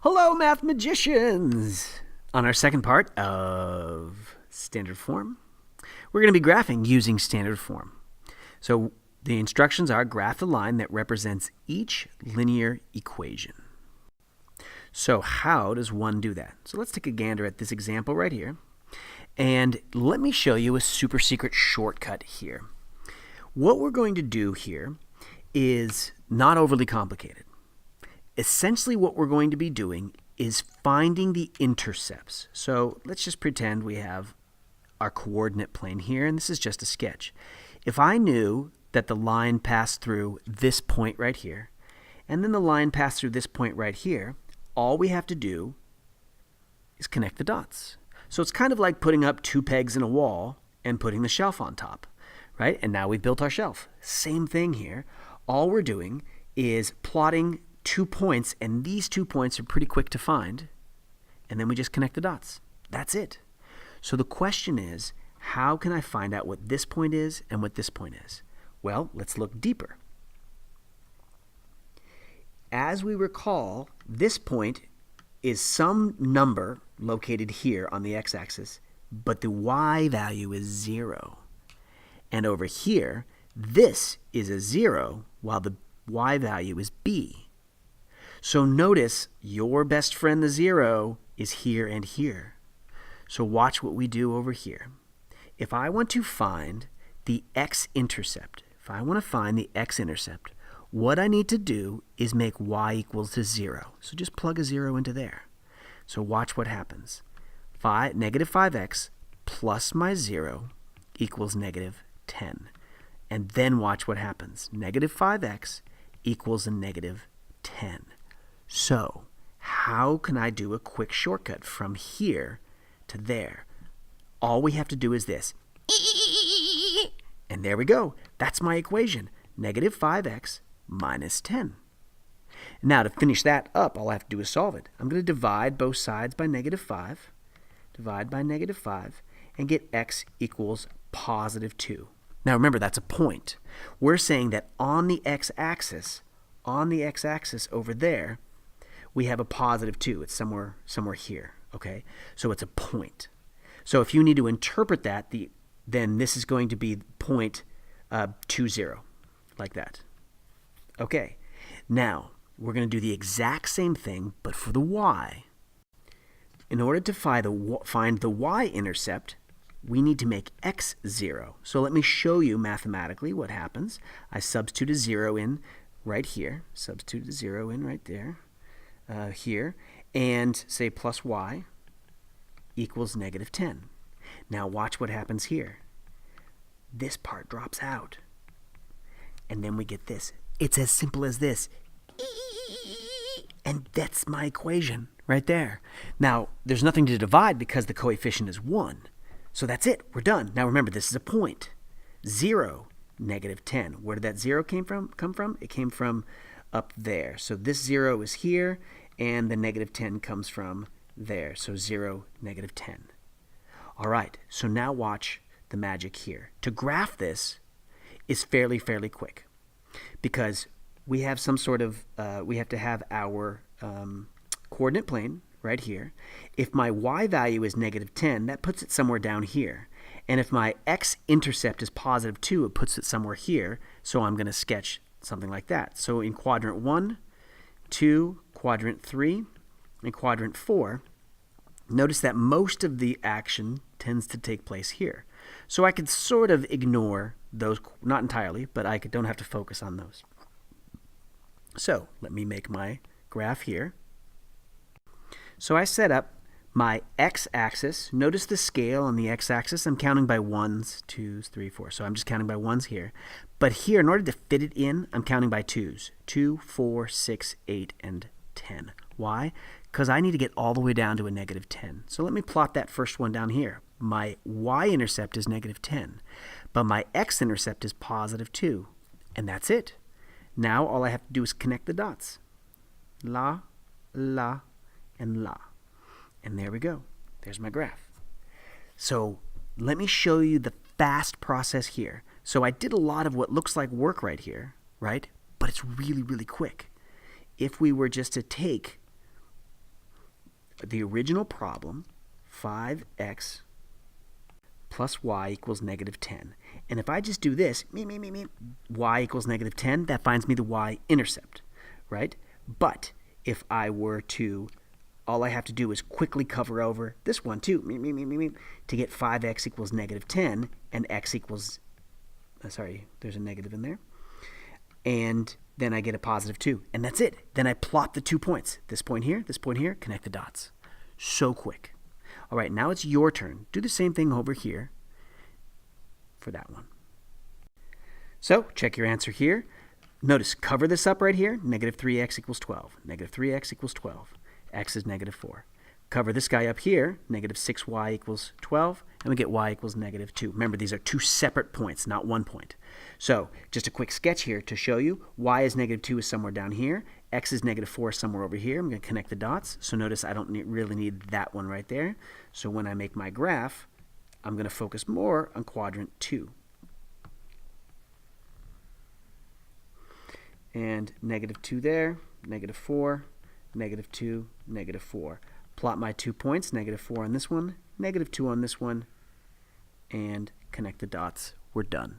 Hello, math magicians! On our second part of standard form, we're going to be graphing using standard form. So the instructions are graph the line that represents each linear equation. So how does one do that? So let's take a gander at this example right here. And let me show you a super secret shortcut here. What we're going to do here is not overly complicated. Essentially what we're going to be doing is finding the intercepts. So let's just pretend we have our coordinate plane here, and this is just a sketch. If I knew that the line passed through this point right here, and then the line passed through this point right here, all we have to do is connect the dots. So it's kind of like putting up two pegs in a wall and putting the shelf on top, right? And now we've built our shelf. Same thing here. All we're doing is plotting 2 points, and these 2 points are pretty quick to find, and then we just connect the dots. That's it. So the question is, how can I find out what this point is and what this point is? Well, let's look deeper. As we recall, this point is some number located here on the x-axis, but the y value is 0. And over here, this is a 0, while the y value is b. So notice your best friend, the 0, is here and here. So watch what we do over here. If I want to find the X intercept, what I need to do is make y equals to 0. So just plug a 0 into there. So watch what happens. Negative 5x plus my 0 equals negative 10. And then watch what happens. Negative 5x equals a negative 10. So how can I do a quick shortcut from here to there? All we have to do is this. And there we go. That's my equation. Negative 5x minus 10. Now to finish that up, all I have to do is solve it. I'm going to divide both sides by negative 5. Divide by negative 5 and get x equals positive 2. Now remember, that's a point. We're saying that on the x-axis over there, we have a positive 2. It's somewhere here, okay? So it's a point. So if you need to interpret that, then this is going to be point 2, 0, like that. Okay, now we're going to do the exact same thing, but for the y. In order to find the y-intercept, we need to make x 0. So let me show you mathematically what happens. I substitute a 0 in right here, substitute a 0 in right there, here, and say plus y equals negative 10. Now watch what happens here. This part drops out. And then we get this. It's as simple as this. And that's my equation right there. Now, there's nothing to divide because the coefficient is 1. So that's it. We're done. Now remember, this is a point. 0, negative 10. Where did that 0 come from? It came from up there. So this 0 is here, and the negative 10 comes from there. So 0, negative 10. All right, so now watch the magic here. To graph this is fairly quick because we have some sort of, we have to have our coordinate plane right here. If my y value is negative 10, that puts it somewhere down here. And if my x-intercept is positive 2, it puts it somewhere here. So I'm going to sketch something like that. So in quadrant 1, 2, quadrant 3, and quadrant 4, notice that most of the action tends to take place here. So I could sort of ignore those, not entirely, but I don't have to focus on those. So let me make my graph here. So I set up my x-axis. Notice the scale on the x-axis. I'm counting by 1s, 2s, 3, 4. So I'm just counting by 1s here. But here, in order to fit it in, I'm counting by 2s. 2, 4, 6, 8, and 10. Why? Because I need to get all the way down to a negative 10. So let me plot that first one down here. My y-intercept is negative 10, but my x-intercept is positive 2. And that's it. Now all I have to do is connect the dots. La, la, and la. And there we go. There's my graph. So let me show you the fast process here. So I did a lot of what looks like work right here, right? But it's really quick. If we were just to take the original problem, 5x plus y equals negative 10. And if I just do this, y equals negative 10, that finds me the y-intercept, right? But if I were to, all I have to do is quickly cover over this one too, to get 5x equals negative 10 and x equals, sorry, there's a negative in there. And then I get a positive 2. And that's it. Then I plot the 2 points. This point here, connect the dots. So quick. All right, now it's your turn. Do the same thing over here for that one. So check your answer here. Notice, cover this up right here. Negative 3x equals 12. Negative 3x equals 12. X is negative 4. Cover this guy up here. Negative 6y equals 12. And we get y equals negative 2. Remember, these are 2 separate points, not 1 point. So just a quick sketch here to show you. Y is negative 2 is somewhere down here. X is negative 4 is somewhere over here. I'm going to connect the dots. So notice I don't really need that one right there. So when I make my graph, I'm going to focus more on quadrant 2. And negative 2 there, negative 4, negative 2, negative 4. Plot my 2 points, negative 4 on this one, negative 2 on this one, and connect the dots. We're done.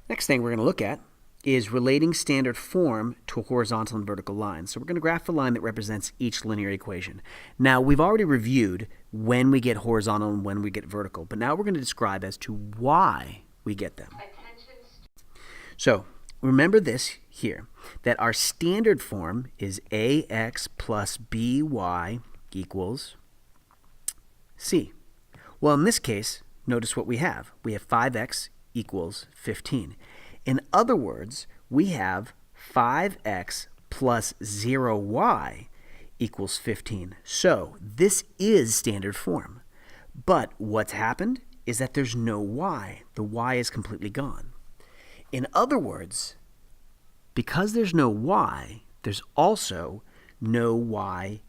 Next thing we're going to look at is relating standard form to a horizontal and vertical line. So we're going to graph the line that represents each linear equation. Now, we've already reviewed when we get horizontal and when we get vertical, but now we're going to describe as to why we get them. So remember this here, that our standard form is ax plus by equals c. Well, in this case, notice what we have. We have 5x equals 15. In other words, we have 5x plus 0y equals 15. So this is standard form. But what's happened is that there's no y. The y is completely gone. In other words, because there's no y, there's also no y-intercept,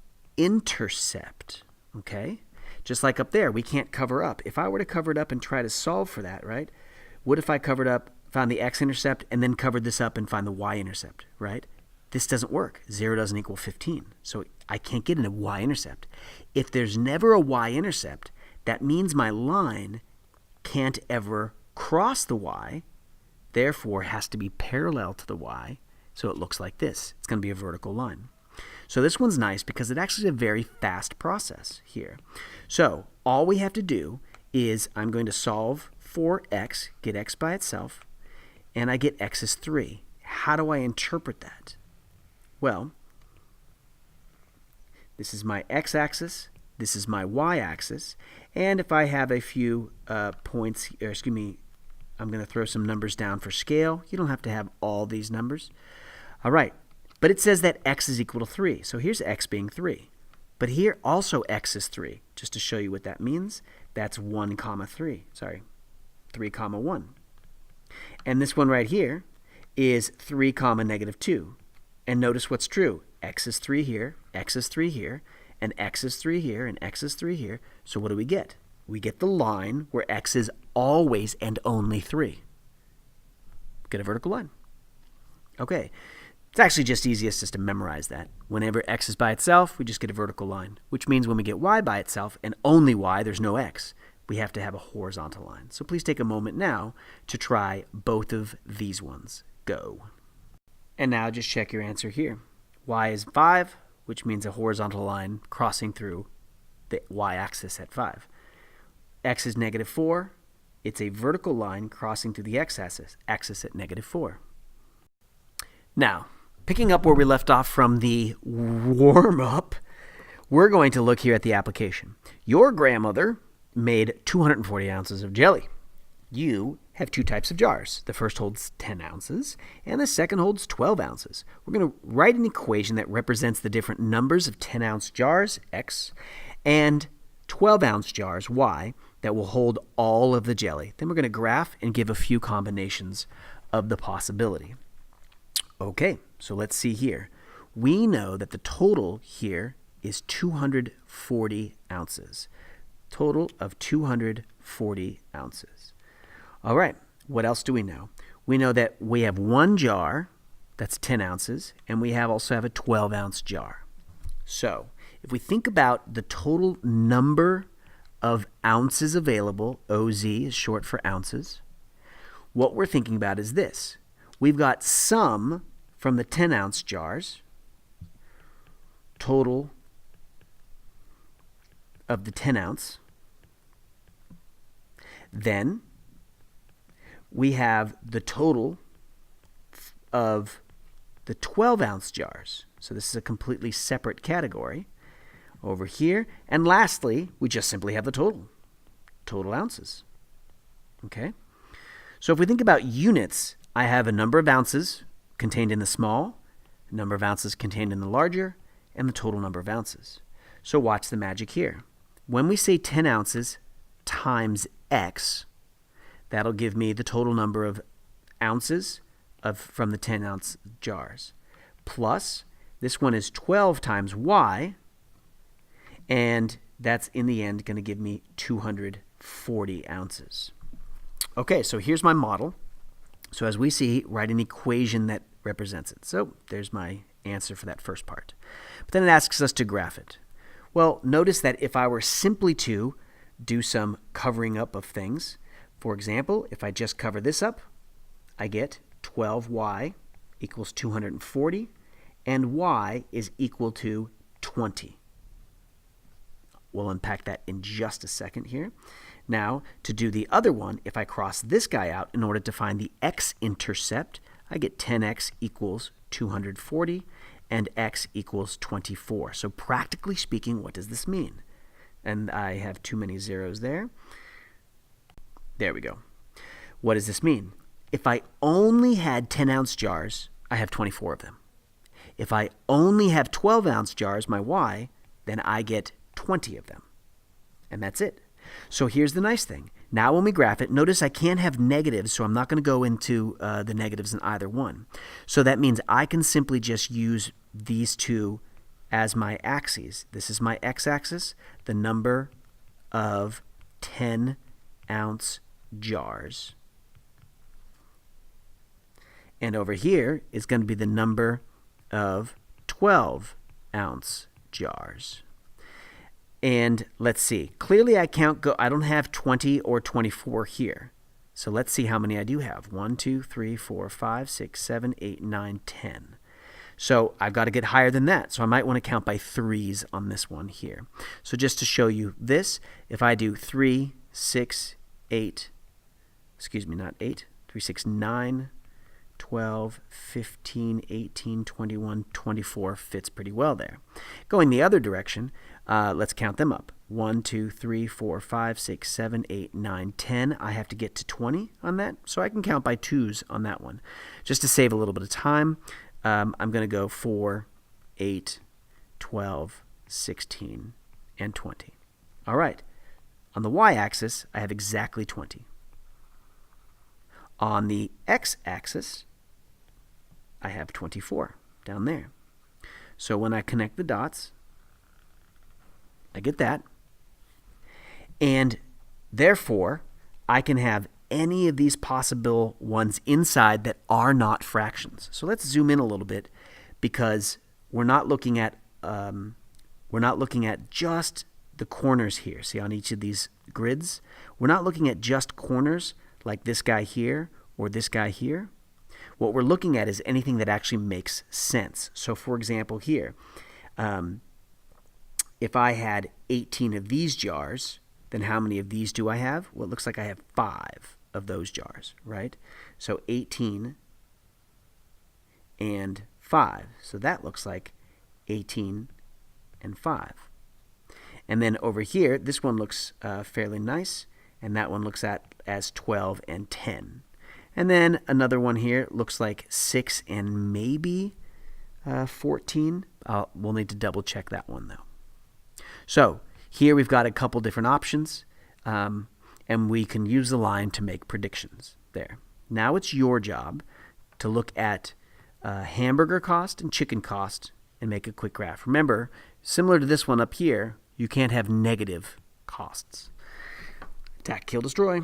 okay? Just like up there, we can't cover up. If I were to cover it up and try to solve for that, right? What if I covered up, found the x-intercept, and then covered this up and find the y-intercept, right? This doesn't work. 0 doesn't equal 15, so I can't get a y-intercept. If there's never a y-intercept, that means my line can't ever cross the y, therefore has to be parallel to the y, so it looks like this. It's going to be a vertical line. So this one's nice because it actually is a very fast process here. So all we have to do is I'm going to solve for x, get x by itself, and I get x is 3. How do I interpret that? Well, this is my x-axis, this is my y-axis, and if I have a few points, or excuse me, I'm going to throw some numbers down for scale. You don't have to have all these numbers. All right, but it says that x is equal to 3. So here's x being 3. But here also x is 3. Just to show you what that means, that's 1 comma 3. Sorry, 3 comma 1. And this one right here is 3 comma negative 2. And notice what's true. X is 3 here, x is 3 here, and x is 3 here, and x is 3 here. So what do we get? We get the line where x is always and only 3. Get a vertical line. Okay. It's actually just easiest just to memorize that. Whenever x is by itself, we just get a vertical line, which means when we get y by itself and only y, there's no x. We have to have a horizontal line. So please take a moment now to try both of these ones. Go. And now just check your answer here. Y is 5, which means a horizontal line crossing through the y-axis at 5. X is negative 4. It's a vertical line crossing through the x-axis at negative 4. Now, picking up where we left off from the warm-up, we're going to look here at the application. Your grandmother made 240 ounces of jelly. You have 2 types of jars. The first holds 10 ounces, and the second holds 12 ounces. We're going to write an equation that represents the different numbers of 10-ounce jars, x, and 12-ounce jars, y, that will hold all of the jelly. Then we're going to graph and give a few combinations of the possibility. Okay, so let's see here. We know that the total here is 240 ounces. Total of 240 ounces. All right, what else do we know? We know that we have one jar that's 10 ounces, and we also have a 12-ounce jar. So if we think about the total number of ounces available, OZ is short for ounces, what we're thinking about is this. We've got some from the 10-ounce jars, total of the 10-ounce. Then we have the total of the 12-ounce jars. So this is a completely separate category over here. And lastly, we just simply have the total ounces. Okay? So if we think about units, I have a number of ounces contained in the small, a number of ounces contained in the larger, and the total number of ounces. So watch the magic here. When we say 10 ounces times X, that'll give me the total number of ounces from the 10-ounce jars. Plus, this one is 12 times Y, and that's in the end going to give me 240 ounces. Okay, so here's my model. So as we see, write an equation that represents it. So there's my answer for that first part. But then it asks us to graph it. Well, notice that if I were simply to do some covering up of things, for example, if I just cover this up, I get 12y equals 240, and y is equal to 20. We'll unpack that in just a second here. Now, to do the other one, if I cross this guy out in order to find the X intercept, I get 10x equals 240, and x equals 24. So practically speaking, what does this mean? And I have too many zeros there. There we go. What does this mean? If I only had 10-ounce jars, I have 24 of them. If I only have 12-ounce jars, my y, then I get 20 of them. And that's it. So here's the nice thing. Now when we graph it, notice I can't have negatives, so I'm not going to go into the negatives in either one. So that means I can simply just use these two as my axes. This is my x-axis, the number of 10-ounce jars. And over here is going to be the number of 12-ounce jars. And let's see. Clearly I don't have 20 or 24 here. So let's see how many I do have. 1, 2, 3, 4, 5, 6, 7, 8, 9, 10. So I've got to get higher than that. So I might want to count by threes on this one here. So just to show you this, if I do 3, 6, 8, excuse me, not 8, 3, 6, 9, 12, 15, 18, 21, 24 fits pretty well there. Going the other direction, let's count them up. 1, 2, 3, 4, 5, 6, 7, 8, 9, 10. I have to get to 20 on that, so I can count by twos on that one. Just to save a little bit of time, I'm going to go 4, 8, 12, 16, and 20. All right. On the y-axis, I have exactly 20. On the x-axis, I have 24 down there. So when I connect the dots, I get that. And therefore, I can have any of these possible ones inside that are not fractions. So let's zoom in a little bit, because we're not looking at just the corners here. See, on each of these grids, we're not looking at just corners like this guy here or this guy here. What we're looking at is anything that actually makes sense. So for example here, if I had 18 of these jars, then how many of these do I have? Well, it looks like I have 5 of those jars, right? So 18 and 5. So that looks like 18 and 5. And then over here, this one looks fairly nice, and that one looks at as 12 and 10. And then another one here looks like 6 and maybe 14. We'll need to double check that one though. So here we've got a couple different options, and we can use the line to make predictions there. Now it's your job to look at hamburger cost and chicken cost and make a quick graph. Remember, similar to this one up here, you can't have negative costs. Attack, kill, destroy.